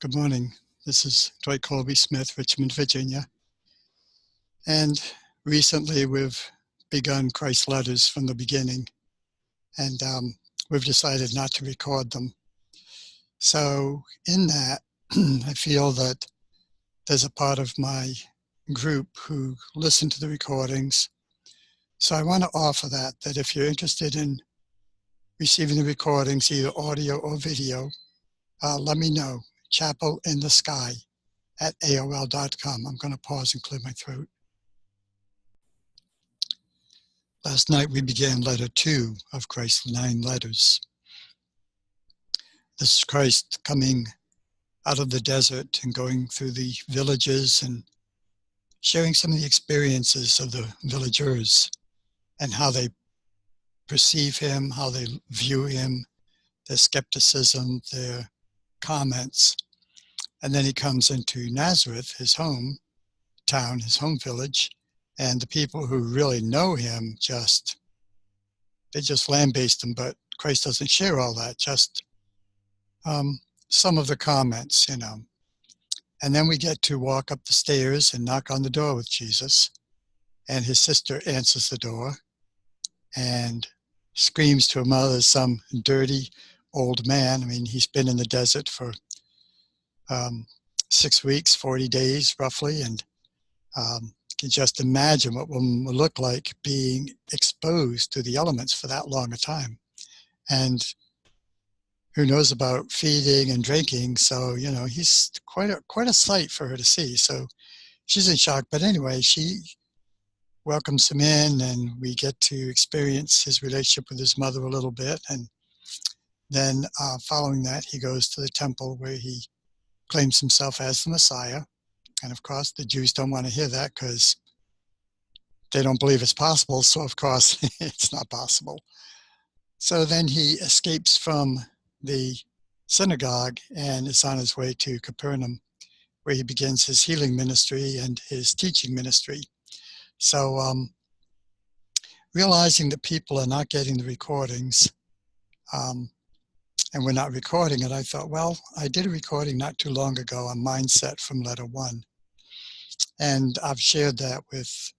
Good morning. This is Dwight Colby Smith, Richmond, Virginia. And recently we've begun Christ's letters from the beginning, and we've decided not to record them. So in that, I feel that there's a part of my group who listen to the recordings. So I want to offer that if you're interested in receiving the recordings, either audio or video, let me know. chapelinthesky@aol.com. I'm going to pause and clear my throat. Last night we began letter 2 of Christ's 9 letters. This is Christ coming out of the desert and going through the villages and sharing some of the experiences of the villagers and how they perceive him, how they view him, their skepticism, their comments. And then he comes into Nazareth, his home town, his home village, and the people who really know him they just lambaste him, but Christ doesn't share all that, just some of the comments, And then we get to walk up the stairs and knock on the door with Jesus, and his sister answers the door and screams to him, "Oh, there's some dirty old man." I mean, he's been in the desert for 6 weeks, 40 days roughly, and you can just imagine what one would look like being exposed to the elements for that long a time. And who knows about feeding and drinking, so, he's quite a sight for her to see. So she's in shock, but anyway, she welcomes him in, and we get to experience his relationship with his mother a little bit. And then following that, he goes to the temple where he claims himself as the Messiah. And of course, the Jews don't want to hear that because they don't believe it's possible. So of course, it's not possible. So then he escapes from the synagogue and is on his way to Capernaum, where he begins his healing ministry and his teaching ministry. So realizing that people are not getting the recordings, and we're not recording it, I thought, well, I did a recording not too long ago on mindset from letter 1. And I've shared that with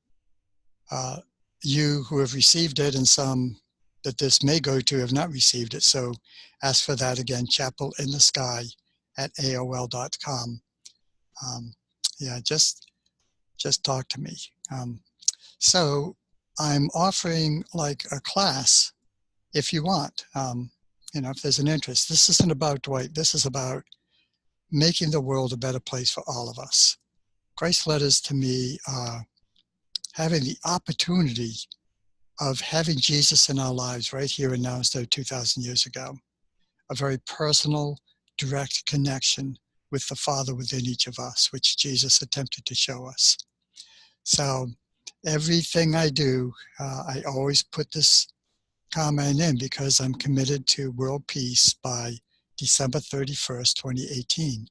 you who have received it, and some that this may go to have not received it. So ask for that again, chapelinthesky@aol.com. Just talk to me. So I'm offering like a class if you want, if there's an interest. This isn't about Dwight. This is about making the world a better place for all of us. Christ's letters to me are having the opportunity of having Jesus in our lives right here and now instead of 2,000 years ago. A very personal, direct connection with the Father within each of us, which Jesus attempted to show us. So everything I do, I always put this comment in because I'm committed to world peace by December 31st, 2018.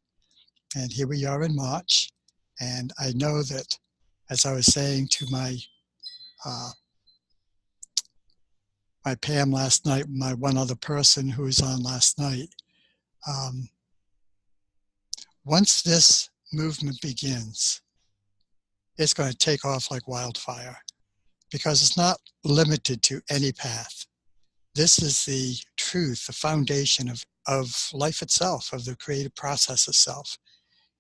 And here we are in March. And I know that, as I was saying to my Pam last night, my one other person who was on last night, once this movement begins, it's going to take off like wildfire because it's not limited to any path. This is the truth, the foundation of life itself, of the creative process itself.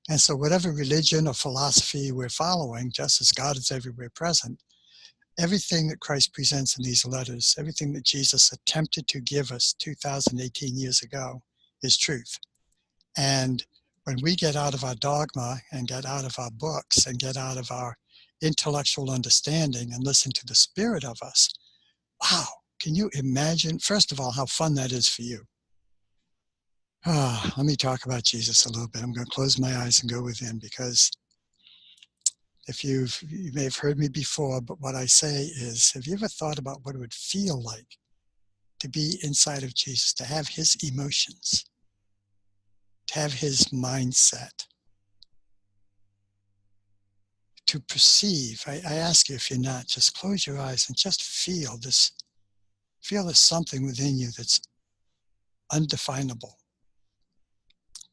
And so whatever religion or philosophy we're following, just as God is everywhere present, everything that Christ presents in these letters, everything that Jesus attempted to give us 2018 years ago is truth. And when we get out of our dogma and get out of our books and get out of our intellectual understanding and listen to the spirit of us, wow, can you imagine, first of all, how fun that is for you? Let me talk about Jesus a little bit. I'm going to close my eyes and go within, because you may have heard me before, but what I say is, have you ever thought about what it would feel like to be inside of Jesus, to have his emotions, to have his mindset, to perceive? I ask you, if you're not, just close your eyes and just feel this. Feel there's something within you that's undefinable,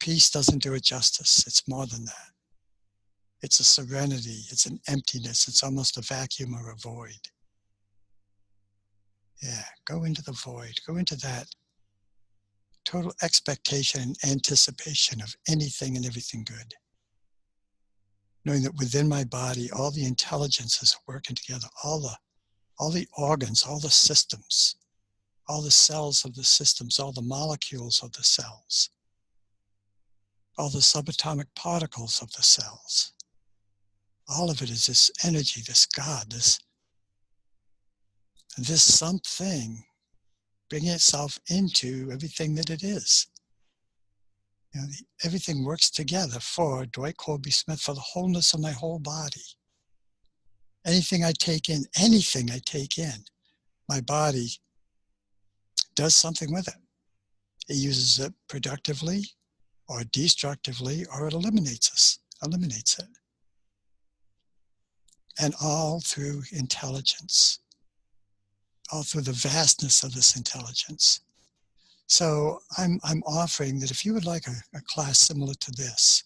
peace doesn't do it justice. It's more than that. It's a serenity. It's an emptiness. It's almost a vacuum or a void. Yeah, go into the void. Go into that total expectation and anticipation of anything and everything good. Knowing that within my body, all the intelligences are working together, all the organs, all the systems, all the cells of the systems, all the molecules of the cells, all the subatomic particles of the cells. All of it is this energy, this God, this something bringing itself into everything that it is. You know, everything works together for Dwight Colby Smith, for the wholeness of my whole body. Anything I take in, my body does something with it. It uses it productively or destructively, or it eliminates it. And all through intelligence, all through the vastness of this intelligence. So I'm offering that if you would like a class similar to this,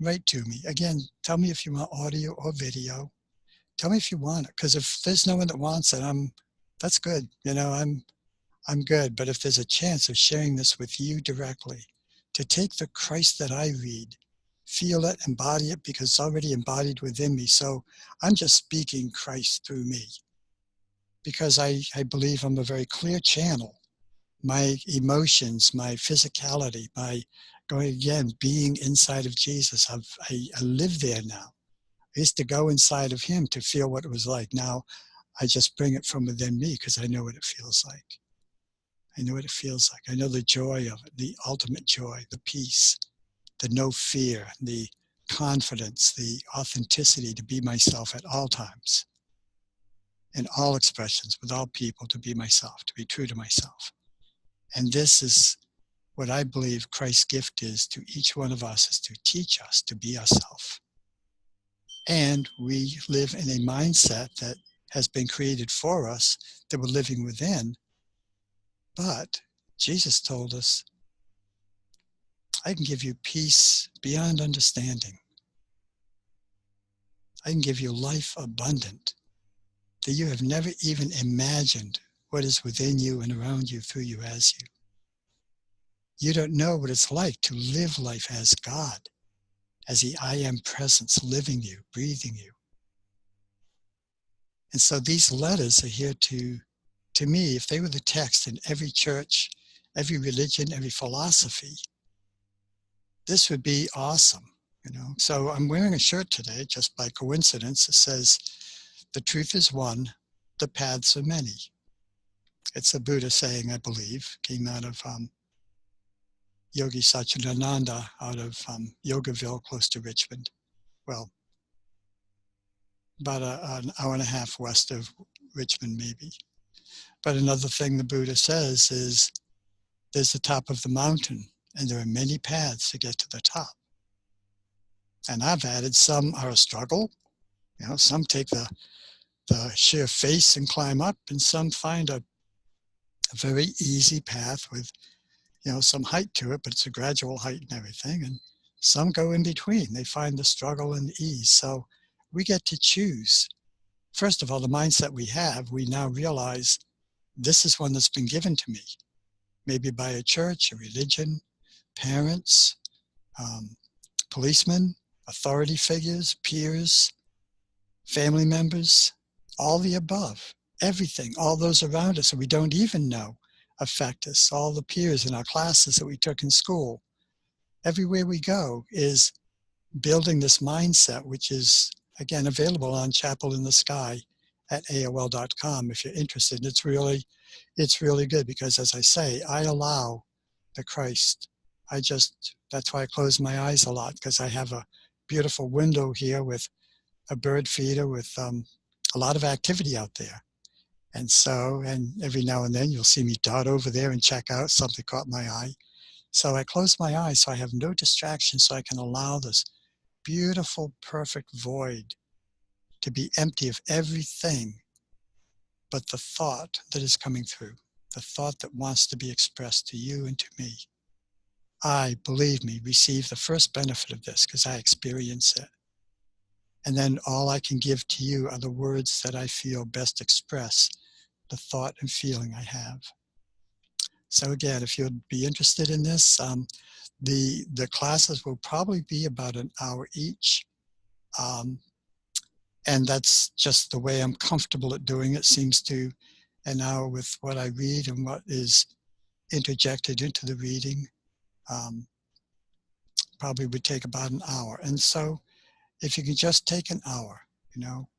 write to me. Again, tell me if you want audio or video. Tell me if you want it, because if there's no one that wants it, that's good. You know, I'm good. But if there's a chance of sharing this with you directly, to take the Christ that I read, feel it, embody it, because it's already embodied within me. So I'm just speaking Christ through me, because I believe I'm a very clear channel. My emotions, my physicality, my going again, being inside of Jesus, I live there now. I used to go inside of him to feel what it was like. Now I just bring it from within me because I know what it feels like. I know what it feels like. I know the joy of it, the ultimate joy, the peace, the no fear, the confidence, the authenticity to be myself at all times, in all expressions, with all people, to be myself, to be true to myself. And this is what I believe Christ's gift is to each one of us, is to teach us to be ourselves. And we live in a mindset that has been created for us, that we're living within. But Jesus told us, I can give you peace beyond understanding. I can give you life abundant, that you have never even imagined what is within you and around you, through you, as you. You don't know what it's like to live life as God, as the I Am presence living you, breathing you. And so these letters are here to me, if they were the text in every church, every religion, every philosophy, this would be awesome, you know. So I'm wearing a shirt today, just by coincidence. It says, the truth is one, the paths are many. It's a Buddha saying, I believe, came out of Yogi Satchidananda, out of Yogaville, close to Richmond. Well, about an hour and a half west of Richmond, maybe. But another thing the Buddha says is, there's the top of the mountain, and there are many paths to get to the top. And I've added, some are a struggle. You know, some take the sheer face and climb up, and some find a very easy path with, you know, some height to it, but it's a gradual height and everything. And some go in between. They find the struggle and the ease. So we get to choose. First of all, the mindset we have, we now realize this is one that's been given to me, maybe by a church, a religion, parents, policemen, authority figures, peers, family members, all the above, everything, all those around us that we don't even know affect us, all the peers in our classes that we took in school. Everywhere we go is building this mindset, which is, again, available on Chapel in the Sky at AOL.com if you're interested. And it's really good, because, as I say, I allow the Christ. That's why I close my eyes a lot, because I have a beautiful window here with a bird feeder with a lot of activity out there. And so, and every now and then you'll see me dart over there and check out, something caught my eye. So I close my eyes so I have no distraction, so I can allow this beautiful, perfect void to be empty of everything but the thought that is coming through, the thought that wants to be expressed to you and to me. I, believe me, receive the first benefit of this because I experience it. And then all I can give to you are the words that I feel best express the thought and feeling I have. So again, if you'd be interested in this, the classes will probably be about an hour each. And that's just the way I'm comfortable at doing it. Seems to an hour with what I read and what is interjected into the reading probably would take about an hour. And so if you can just take an hour,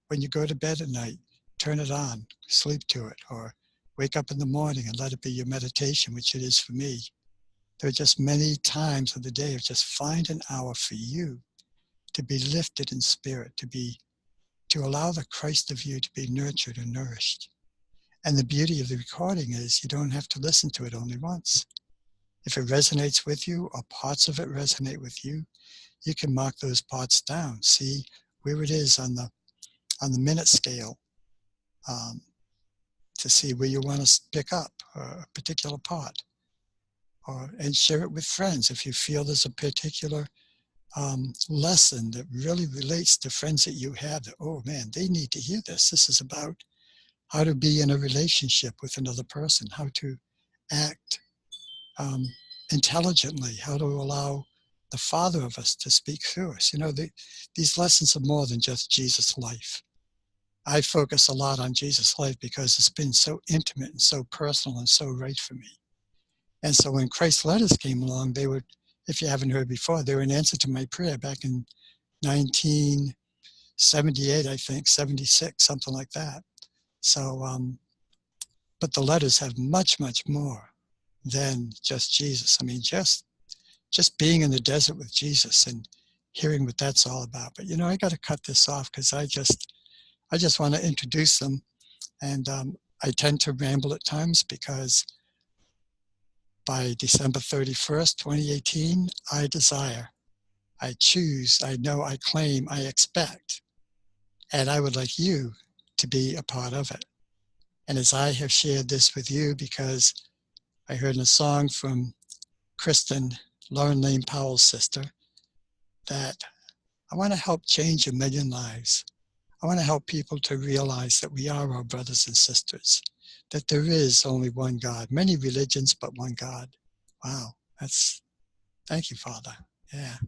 when you go to bed at night, turn it on, sleep to it, or wake up in the morning and let it be your meditation, which it is for me. There are just many times of the day of just find an hour for you to be lifted in spirit, to allow the Christ of you to be nurtured and nourished. And the beauty of the recording is you don't have to listen to it only once. If it resonates with you or parts of it resonate with you, you can mark those parts down. See where it is on the minute scale to see where you want to pick up a particular part. And share it with friends if you feel there's a particular lesson that really relates to friends that you have that, oh man, they need to hear this. This is about how to be in a relationship with another person, how to act intelligently, how to allow the Father of us to speak through us. These lessons are more than just Jesus' life. I focus a lot on Jesus' life because it's been so intimate and so personal and so right for me. And so when Christ's letters came along, they were, if you haven't heard before, they were an answer to my prayer back in 1978, I think, 76, something like that. So, but the letters have much, much more than just Jesus. I mean, just being in the desert with Jesus and hearing what that's all about. But, I got to cut this off because I just want to introduce them. And I tend to ramble at times because by December 31st, 2018, I desire, I choose, I know, I claim, I expect, and I would like you to be a part of it. And as I have shared this with you, because I heard in a song from Kristen, Lauren Lane Powell's sister, that I want to help change 1 million lives. I want to help people to realize that we are our brothers and sisters, that there is only one God, many religions, but one God. Wow, thank you, Father. Yeah,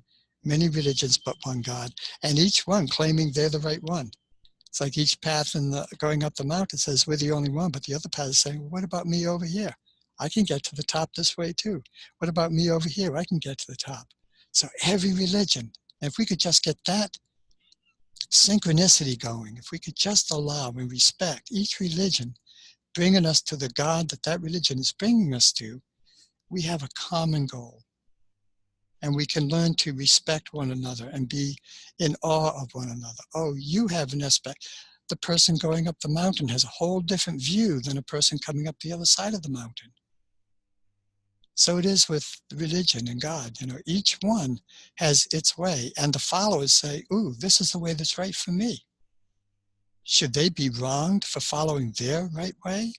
many religions, but one God, and each one claiming they're the right one. It's like each path going up the mountain says, we're the only one, but the other path is saying, well, what about me over here? I can get to the top this way too. What about me over here? I can get to the top. So every religion, if we could just get that synchronicity going, if we could just allow and respect each religion bringing us to the God that religion is bringing us to, we have a common goal. And we can learn to respect one another and be in awe of one another. Oh, you have an aspect. The person going up the mountain has a whole different view than a person coming up the other side of the mountain. So it is with religion and God. Each one has its way. And the followers say, ooh, this is the way that's right for me. Should they be wronged for following their right way?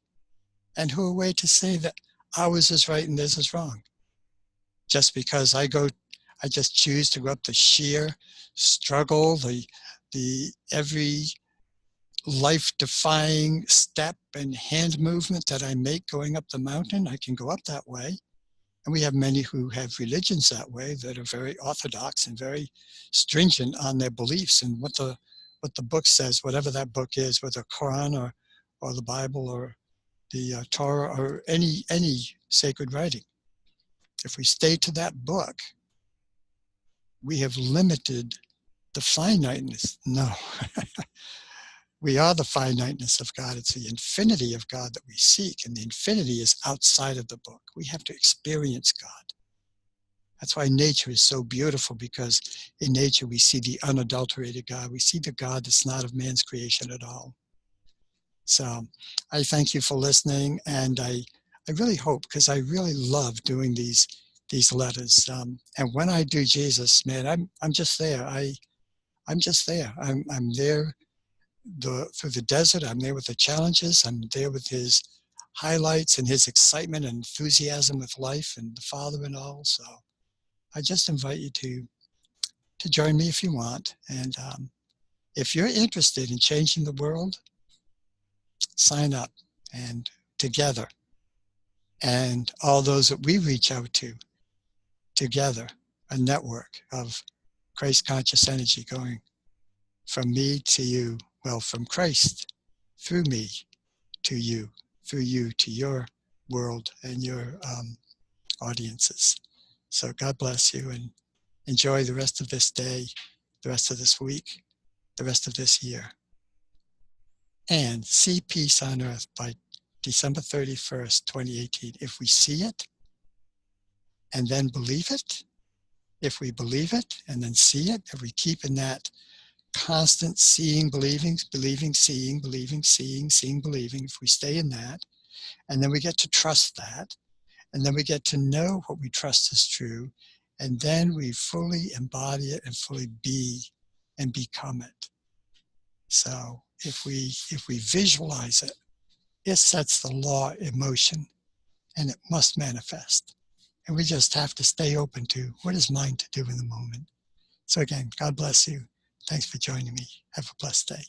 And who are we to say that ours is right and theirs is wrong? Just because I just choose to go up the sheer struggle, the every life-defying step and hand movement that I make going up the mountain, I can go up that way. And we have many who have religions that way that are very orthodox and very stringent on their beliefs and what the book says, whatever that book is, whether Quran or the Bible or the Torah or any sacred writing. If we stay to that book, we have limited the finiteness. No. We are the finiteness of God. It's the infinity of God that we seek, and the infinity is outside of the book. We have to experience God. That's why nature is so beautiful, because in nature we see the unadulterated God. We see the God that's not of man's creation at all. So I thank you for listening, and I really hope, because I really love doing these letters. And when I do Jesus, man, I'm just there. I'm just there. I'm there through the desert. I'm there with the challenges. I'm there with his highlights and his excitement and enthusiasm with life and the Father and all. So I just invite you to join me if you want. And if you're interested in changing the world, sign up, and together, and all those that we reach out to together, a network of Christ conscious energy going from me to you, well, from Christ through me to you, through you to your world and your audiences. So God bless you, and enjoy the rest of this day, the rest of this week, the rest of this year. And see peace on earth by December 31st, 2018. If we see it and then believe it, if we believe it and then see it, if we keep in that constant seeing, believing, believing, seeing, believing, seeing, believing, if we stay in that, and then we get to trust that, and then we get to know what we trust is true, and then we fully embody it and fully be and become it. So if we visualize it, it sets the law in motion, and it must manifest. And we just have to stay open to what is mine to do in the moment. So again, God bless you. Thanks for joining me. Have a blessed day.